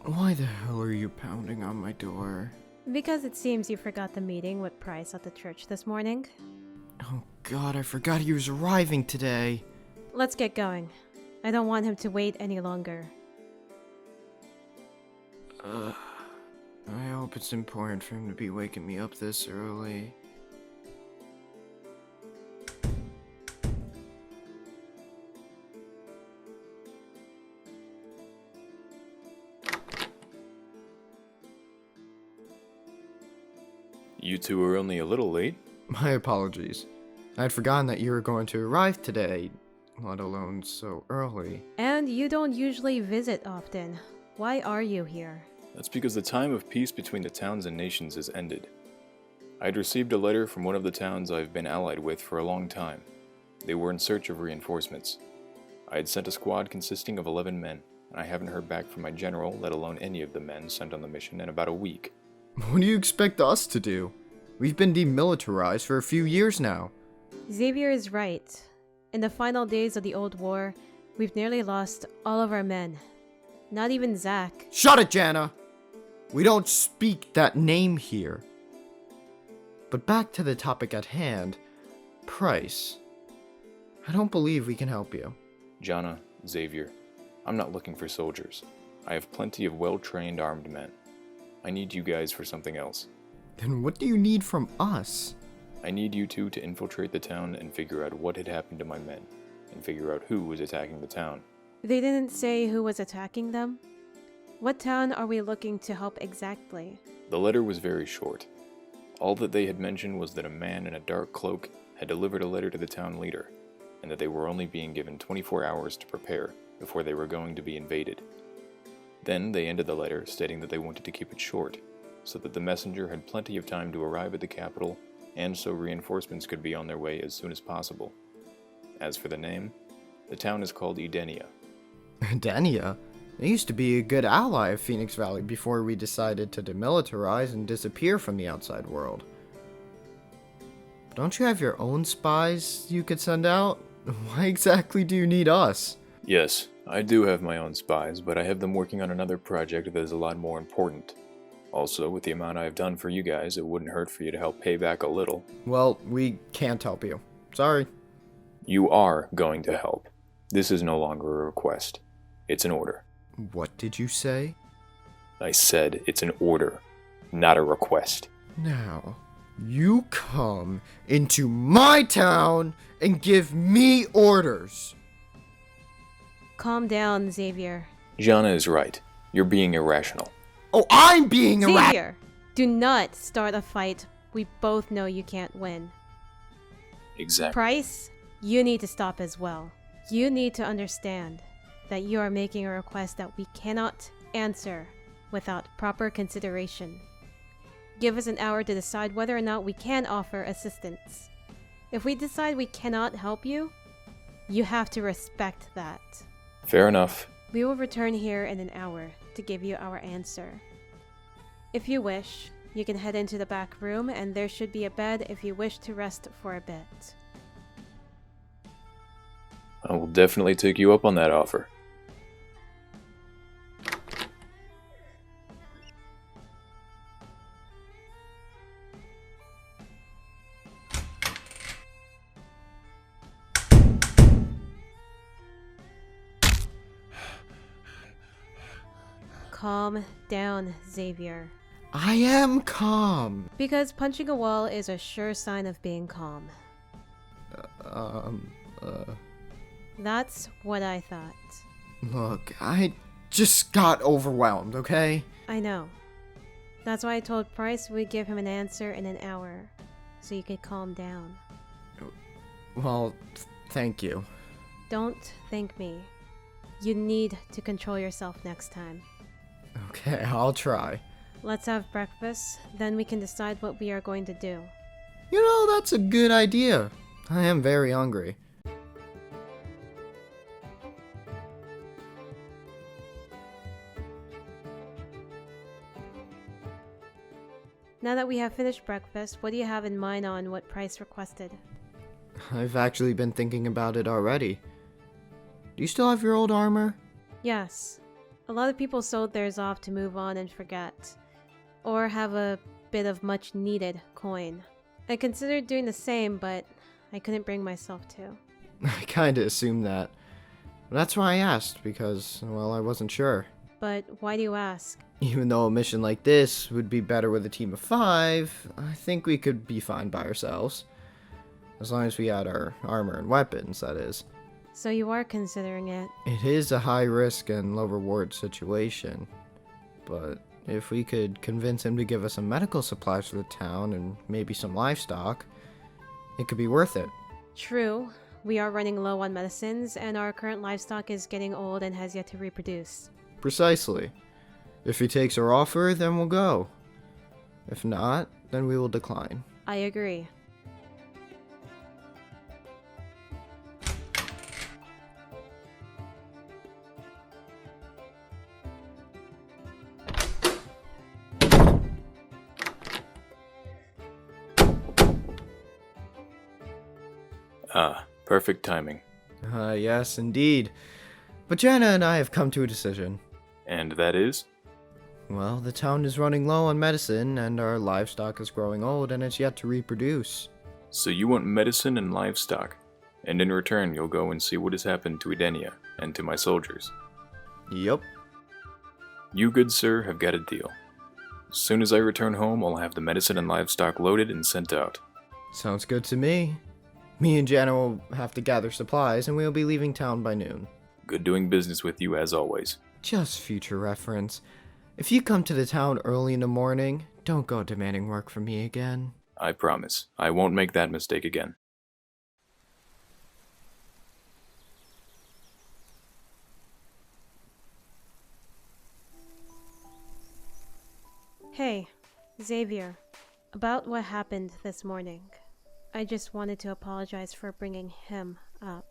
Why the hell are you pounding on my door? Because it seems you forgot the meeting with Pryce at the church this morning. Oh god, I forgot he was arriving today. Let's get going. I don't want him to wait any longer. I hope it's important for him to be waking me up this early. You two are only a little late. My apologies. I had forgotten that you were going to arrive today, let alone so early. And you don't usually visit often. Why are you here? That's because the time of peace between the towns and nations has ended. I had received a letter from one of the towns I've been allied with for a long time. They were in search of reinforcements. I had sent a squad consisting of 11 men, and I haven't heard back from my general, let alone any of the men sent on the mission, in about a week. What do you expect us to do? We've been demilitarized for a few years now. Zavior is right. In the final days of the old war, we've nearly lost all of our men. Not even Zach. Shut it, Janna! We don't speak that name here. But back to the topic at hand. Pryce. I don't believe we can help you. Janna, Zavior, I'm not looking for soldiers. I have plenty of well-trained armed men. I need you guys for something else. Then what do you need from us? I need you two to infiltrate the town and figure out what had happened to my men, and figure out who was attacking the town. They didn't say who was attacking them? What town are we looking to help exactly? The letter was very short. All that they had mentioned was that a man in a dark cloak had delivered a letter to the town leader, and that they were only being given 24 hours to prepare before they were going to be invaded. Then they ended the letter stating that they wanted to keep it short, so that the messenger had plenty of time to arrive at the capital, and so reinforcements could be on their way as soon as possible. As for the name, the town is called Edenia. Edenia? They used to be a good ally of Phoenix Valley before we decided to demilitarize and disappear from the outside world. Don't you have your own spies you could send out? Why exactly do you need us? Yes, I do have my own spies, but I have them working on another project that is a lot more important. Also, with the amount I have done for you guys, it wouldn't hurt for you to help pay back a little. Well, we can't help you. Sorry. You are going to help. This is no longer a request. It's an order. What did you say? I said it's an order, not a request. Now, you come into my town and give me orders. Calm down, Zavior. Janna is right. You're being irrational. Oh, I'm being irrational! Zavior! Do not start a fight we both know you can't win. Exactly. Pryce, you need to stop as well. You need to understand that you are making a request that we cannot answer without proper consideration. Give us an hour to decide whether or not we can offer assistance. If we decide we cannot help you, you have to respect that. Fair enough. We will return here in an hour to give you our answer. If you wish, you can head into the back room and there should be a bed if you wish to rest for a bit. I will definitely take you up on that offer. Calm down, Zavior. I am calm. Because punching a wall is a sure sign of being calm. That's what I thought. Look, I just got overwhelmed, okay? I know. That's why I told Pryce we'd give him an answer in an hour, so you could calm down. Well, thank you. Don't thank me. You need to control yourself next time. Okay, I'll try. Let's have breakfast, then we can decide what we are going to do. You know, that's a good idea. I am very hungry. Now that we have finished breakfast, what do you have in mind on what Pryce requested? I've actually been thinking about it already. Do you still have your old armor? Yes. A lot of people sold theirs off to move on and forget. Or have a bit of much needed coin. I considered doing the same, but I couldn't bring myself to. I kinda assumed that. That's why I asked, because, well, I wasn't sure. But why do you ask? Even though a mission like this would be better with a team of 5, I think we could be fine by ourselves. As long as we had our armor and weapons, that is. So you are considering it. It is a high risk and low reward situation. But if we could convince him to give us some medical supplies for the town and maybe some livestock, it could be worth it. True. We are running low on medicines, and our current livestock is getting old and has yet to reproduce. Precisely. If he takes our offer, then we'll go. If not, then we will decline. I agree. Ah, perfect timing. Yes, indeed. But Janna and I have come to a decision. And that is? Well, the town is running low on medicine, and our livestock is growing old and it's yet to reproduce. So you want medicine and livestock, and in return you'll go and see what has happened to Edenia and to my soldiers. Yup. You, good sir, have got a deal. As soon as I return home, I'll have the medicine and livestock loaded and sent out. Sounds good to me. Me and Janna will have to gather supplies, and we'll be leaving town by noon. Good doing business with you as always. Just future reference. If you come to the town early in the morning, don't go demanding work from me again. I promise. I won't make that mistake again. Hey, Zavior. About what happened this morning. I just wanted to apologize for bringing him up.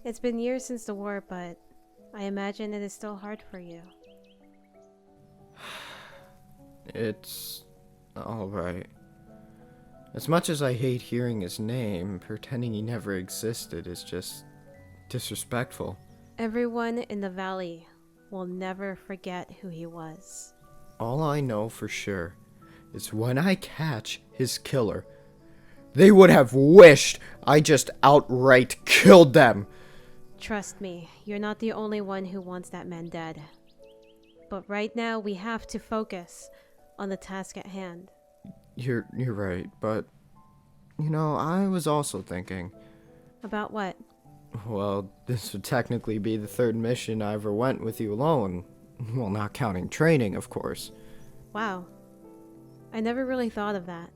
It's been years since the war, but I imagine it is still hard for you. It's alright. As much as I hate hearing his name, pretending he never existed is just disrespectful. Everyone in the valley will never forget who he was. All I know for sure is when I catch his killer, they would have wished I just outright killed them. Trust me, you're not the only one who wants that man dead. But right now, we have to focus on the task at hand. You're right, but, I was also thinking. About what? Well, this would technically be the 3rd mission I ever went with you alone. Well, not counting training, of course. Wow. I never really thought of that.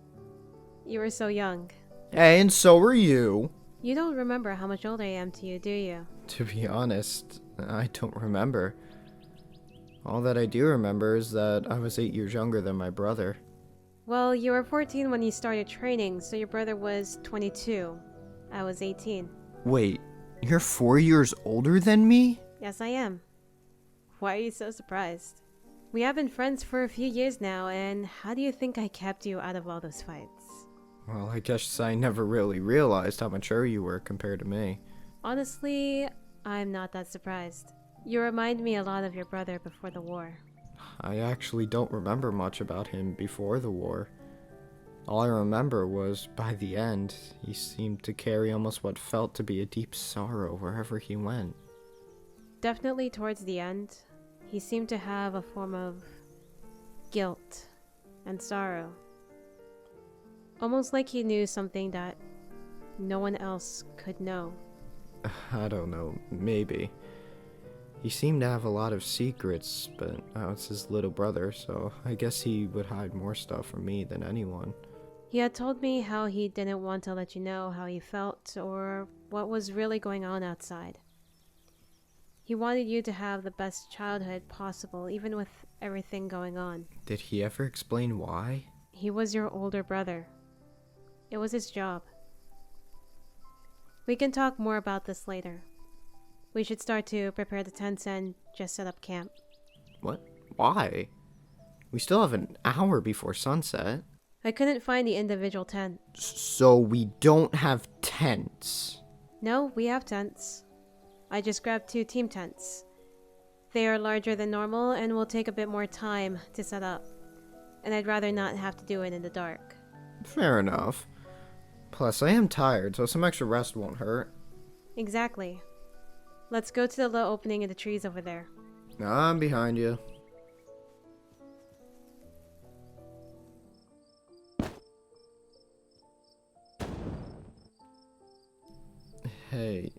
You were so young. Hey, and so were you. You don't remember how much older I am to you, do you? To be honest, I don't remember. All that I do remember is that I was 8 years younger than my brother. Well, you were 14 when you started training, so your brother was 22. I was 18. Wait, you're 4 years older than me? Yes, I am. Why are you so surprised? We have been friends for a few years now, and how do you think I kept you out of all those fights? Well, I guess I never really realized how mature you were compared to me. Honestly, I'm not that surprised. You remind me a lot of your brother before the war. I actually don't remember much about him before the war. All I remember was, by the end, he seemed to carry almost what felt to be a deep sorrow wherever he went. Definitely towards the end, he seemed to have a form of guilt and sorrow. Almost like he knew something that no one else could know. I don't know, maybe. He seemed to have a lot of secrets, but I was his little brother, so I guess he would hide more stuff from me than anyone. He had told me how he didn't want to let you know how he felt or what was really going on outside. He wanted you to have the best childhood possible, even with everything going on. Did he ever explain why? He was your older brother. It was his job. We can talk more about this later. We should start to prepare the tents and just set up camp. What? Why? We still have an hour before sunset. I couldn't find the individual tent. So we don't have tents. No, we have tents. I just grabbed 2 team tents. They are larger than normal and will take a bit more time to set up. And I'd rather not have to do it in the dark. Fair enough. Plus, I am tired, so some extra rest won't hurt. Exactly. Let's go to the little opening in the trees over there. I'm behind you. Hey.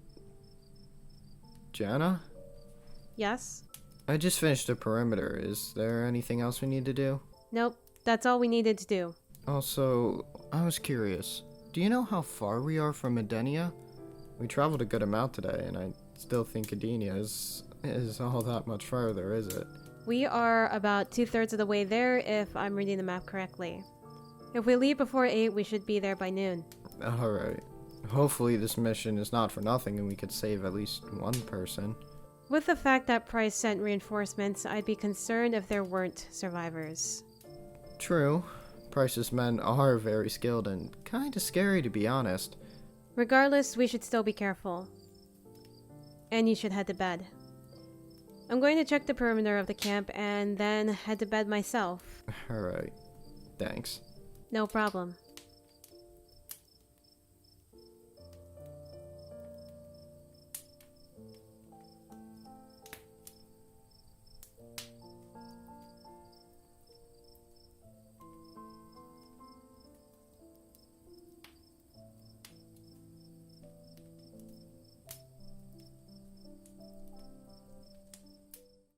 Janna? Yes? I just finished the perimeter. Is there anything else we need to do? Nope, that's all we needed to do. Also, I was curious. Do you know how far we are from Edenia? We traveled a good amount today, and I still think Edenia is all that much further, is it? We are about 2/3 of the way there if I'm reading the map correctly. If we leave before 8, we should be there by noon. Alright. Hopefully this mission is not for nothing and we could save at least one person. With the fact that Pryce sent reinforcements, I'd be concerned if there weren't survivors. True. Pryce's men are very skilled and kinda scary, to be honest. Regardless, we should still be careful. And you should head to bed. I'm going to check the perimeter of the camp and then head to bed myself. Alright. Thanks. No problem.